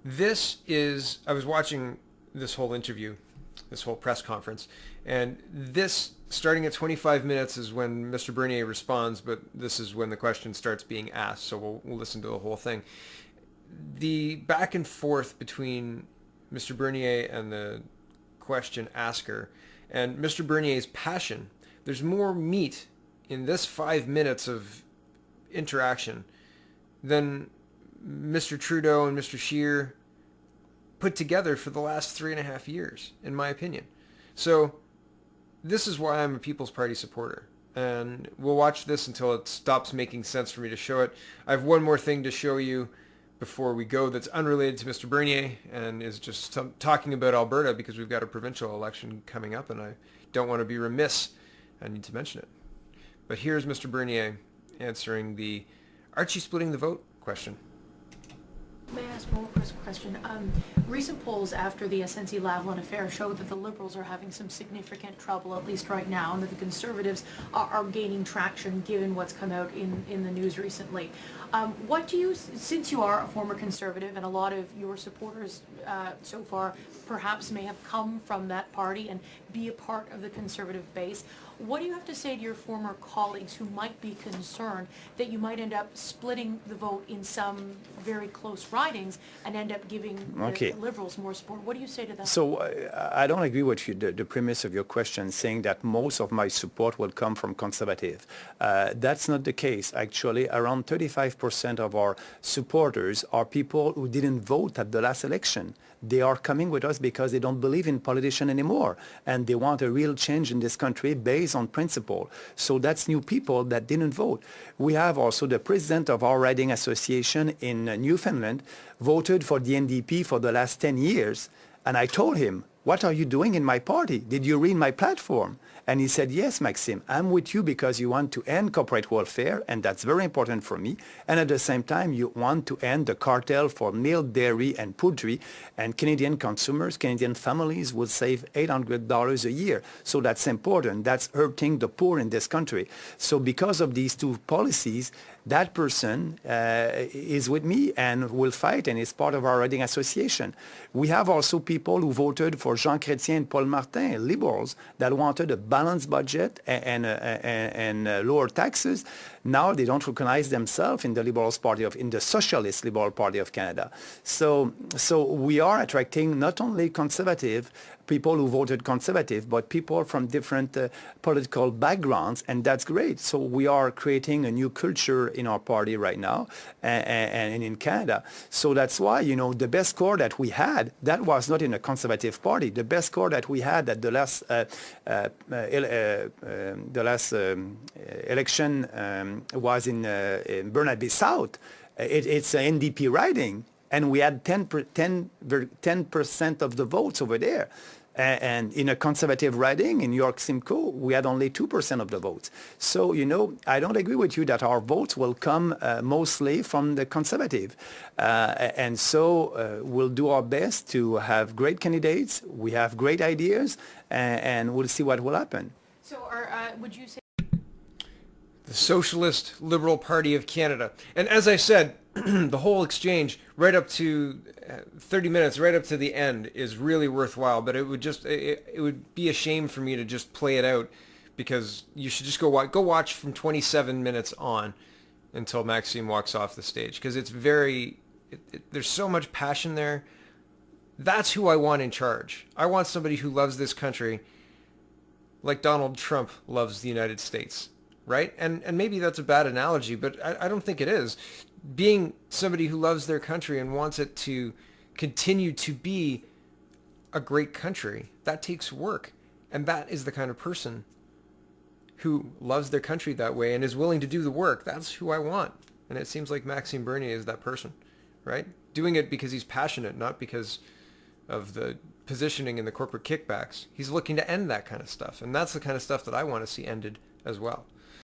I was watching this whole interview, this whole press conference, and this, starting at 25 minutes is when Mr. Bernier responds, but this is when the question starts being asked, so we'll listen to the whole thing. The back and forth between Mr. Bernier and the question asker, and Mr. Bernier's passion, there's more meat in this 5 minutes of interaction than Mr. Trudeau and Mr. Scheer put together for the last 3.5 years, in my opinion. So this is why I'm a People's Party supporter. And we'll watch this until it stops making sense for me to show it. I have one more thing to show you before we go that's unrelated to Mr. Bernier and is just talking about Alberta, because we've got a provincial election coming up and I don't want to be remiss. I need to mention it. But here's Mr. Bernier answering the "Aren't you splitting the vote?" question. May I ask one more question? Recent polls after the SNC-Lavalin affair show that the Liberals are having some significant trouble, at least right now, and that the Conservatives are gaining traction given what's come out in the news recently. What do you, since you are a former Conservative and a lot of your supporters so far perhaps may have come from that party and be a part of the Conservative base, what do you have to say to your former colleagues who might be concerned that you might end up splitting the vote in some very close ridings and end up giving the Liberals more support? What do you say to that? So I don't agree with you, the premise of your question, saying that most of my support will come from Conservative. That's not the case. Actually, around 35% of our supporters are people who didn't vote at the last election. They are coming with us because they don't believe in politicians anymore, and they want a real change in this country based on principle. So that's new people that didn't vote. We have also the president of our riding association in Newfoundland voted for the NDP for the last 10 years, and I told him, "What are you doing in my party? Did you read my platform?" And he said, "Yes, Maxime, I'm with you because you want to end corporate welfare, and that's very important for me. And at the same time, you want to end the cartel for milk, dairy, and poultry. And Canadian consumers, Canadian families will save $800 a year. So that's important. That's hurting the poor in this country." So because of these two policies, that person is with me and will fight and is part of our riding association. We have also people who voted for Jean Chrétien and Paul Martin, Liberals, that wanted a balanced budget and lower taxes. Now they don't recognize themselves in the Liberals Party in the Socialist Liberal Party of Canada. So we are attracting not only conservative people who voted Conservative, but people from different political backgrounds, and that's great. So we are creating a new culture in our party right now and in Canada. So that's why, you know, the best score that we had, that was not in a Conservative party. The best score that we had at the last election was in Burnaby South. It's an NDP riding, and we had 10% of the votes over there. And in a Conservative riding in York Simcoe, we had only 2% of the votes. So, you know, I don't agree with you that our votes will come mostly from the Conservative. And so we'll do our best to have great candidates. We have great ideas, and we'll see what will happen. So would you say The Socialist Liberal Party of Canada? And as I said, the whole exchange right up to 30 minutes, right up to the end, is really worthwhile. But it would be a shame for me to just play it out, because you should just go watch from 27 minutes on until Maxime walks off the stage, because it's there's so much passion there. That's who I want in charge. I want somebody who loves this country like Donald Trump loves the United States, right? And maybe that's a bad analogy, but I don't think it is. Being somebody who loves their country and wants it to continue to be a great country, that takes work. And that is the kind of person who loves their country that way and is willing to do the work. That's who I want. And it seems like Maxime Bernier is that person, right? Doing it because he's passionate, not because of the positioning and the corporate kickbacks. He's looking to end that kind of stuff. And that's the kind of stuff that I want to see ended as well.